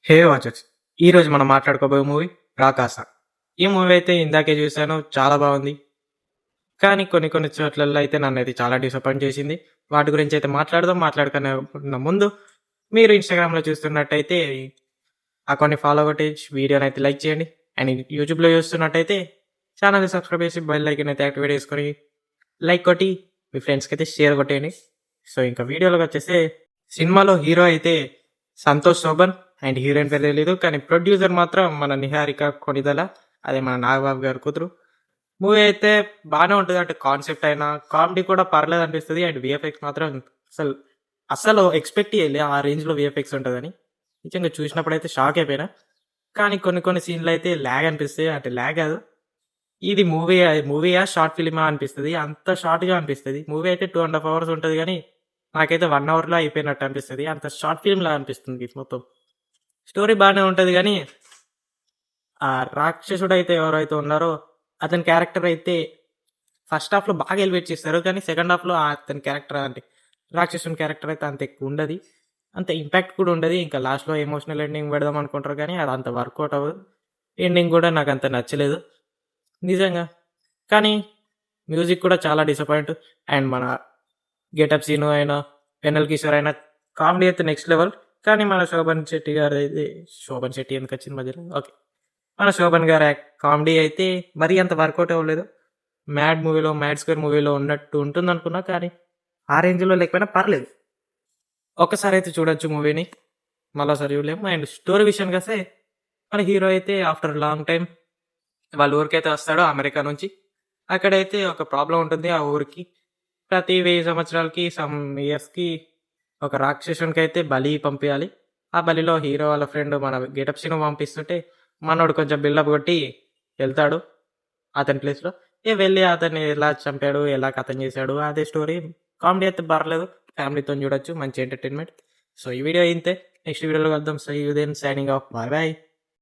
హే watchers, ఈరోజు మనం మాట్లాడుకోబోయే movie రాకాస. ఈ మూవీ అయితే ఇందాకే చూశాను, చాలా బాగుంది. కానీ కొన్ని కొన్ని చోట్లలో అయితే నన్ను అయితే చాలా డిసప్పాయింట్ చేసింది. వాటి గురించి అయితే మాట్లాడుకునే ముందు మీరు ఇన్స్టాగ్రామ్లో చూస్తున్నట్టయితే ఆ కొన్ని ఫాలో కొట్టి వీడియోని అయితే లైక్ చేయండి. అండ్ యూట్యూబ్లో చూస్తున్నట్టయితే ఛానల్ని సబ్స్క్రైబ్ చేసి బెల్ ఐకాన్ అయితే యాక్టివేట్ చేసుకొని లైక్ కొట్టి మీ ఫ్రెండ్స్కి అయితే షేర్ కొట్టేయండి. సో ఇంకా వీడియోలోకి వచ్చేస్తే, సినిమాలో హీరో అయితే సంతోష్ శోభన్ అండ్ హీరోయిన్ పేరు తెలియదు, కానీ ప్రొడ్యూసర్ మాత్రం మన నిహారిక కొనిదల, అదే మన నాగబాబు గారి కూతురు. మూవీ అయితే బాగానే ఉంటుంది, అంటే కాన్సెప్ట్ అయినా కామెడీ కూడా పర్లేదు అనిపిస్తుంది. అండ్ విఎఫ్ఎక్స్ మాత్రం అసలు అసలు ఎక్స్పెక్ట్ చేయలే ఆ రేంజ్లో విఎఫ్ఎక్స్ ఉంటుందని. నిజంగా చూసినప్పుడు అయితే షాక్ అయిపోయినా. కానీ కొన్ని కొన్ని సీన్లు అయితే ల్యాగ్ అనిపిస్తాయి, అంటే ల్యాగ్ కాదు, ఇది మూవీయా షార్ట్ ఫిలిమా అనిపిస్తుంది. అంత షార్ట్గా అనిపిస్తుంది. మూవీ అయితే 2.5 hours ఉంటుంది, కానీ నాకైతే 1 hourలో అయిపోయినట్టు అనిపిస్తుంది. అంత షార్ట్ ఫిల్మ్లా అనిపిస్తుంది ఇది మొత్తం. స్టోరీ బాగానే ఉంటుంది, కానీ ఆ రాక్షసుడు అయితే ఎవరైతే ఉన్నారో అతని క్యారెక్టర్ అయితే ఫస్ట్ హాఫ్లో బాగా ఎలివేట్ చేస్తారు, కానీ సెకండ్ హాఫ్లో అతని క్యారెక్టర్, అంటే రాక్షసుని క్యారెక్టర్ అయితే అంత ఎక్కువ ఉండదు, అంత ఇంపాక్ట్ కూడా ఉండదు. ఇంకా లాస్ట్లో ఎమోషనల్ ఎండింగ్ పెడదాం అనుకుంటారు, కానీ అది అంత వర్కౌట్ అవ్వదు. ఎండింగ్ కూడా నాకు అంత నచ్చలేదు నిజంగా. కానీ మ్యూజిక్ కూడా చాలా డిసప్పాయింట్. అండ్ మన గెటప్ సీను అయినా, వెన్నెల కిషోర్ అయినా కామెడీ అయితే నెక్స్ట్ లెవెల్. కానీ మన శోభన్ శెట్టి గారు అయితే, శోభన్ శెట్టి ఎందుకు వచ్చింది మధ్యలో, ఓకే, మన శోభన్ గారి కామెడీ అయితే మరీ అంత వర్కౌట్ అవ్వలేదు. మ్యాడ్ స్క్వేర్ మూవీలో ఉన్నట్టు ఉంటుంది అనుకున్నా, కానీ ఆ రేంజ్లో లేకపోయినా పర్లేదు, ఒక్కసారి అయితే చూడొచ్చు మూవీని, మళ్ళీసారి చూడలేము. అండ్ స్టోరీ విషయానికి వస్తే, మన హీరో అయితే ఆఫ్టర్ లాంగ్ టైం వాళ్ళ ఊరికైతే వస్తాడు అమెరికా నుంచి. అక్కడైతే ఒక ప్రాబ్లం ఉంటుంది ఆ ఊరికి. ప్రతి 1000 సంవత్సరాలకి, సమ్ ఇయర్స్కి ఒక రాక్షసునికి అయితే బలి పంపించాలి. ఆ బలిలో హీరో వాళ్ళ ఫ్రెండ్ మన గెటప్ సీను పంపిస్తుంటే, మనోడు కొంచెం బిల్డప్ కొట్టి వెళ్తాడు అతని ప్లేస్లో. వెళ్ళి అతన్ని ఎలా చంపాడు, ఎలా కథం చేశాడు, అదే స్టోరీ. కామెడీ అయితే పర్లేదు, ఫ్యామిలీతో చూడొచ్చు, మంచి ఎంటర్టైన్మెంట్. సో ఈ వీడియో ఇంతే, నెక్స్ట్ వీడియోలో కలుద్దాం. So you then signing off, bye bye.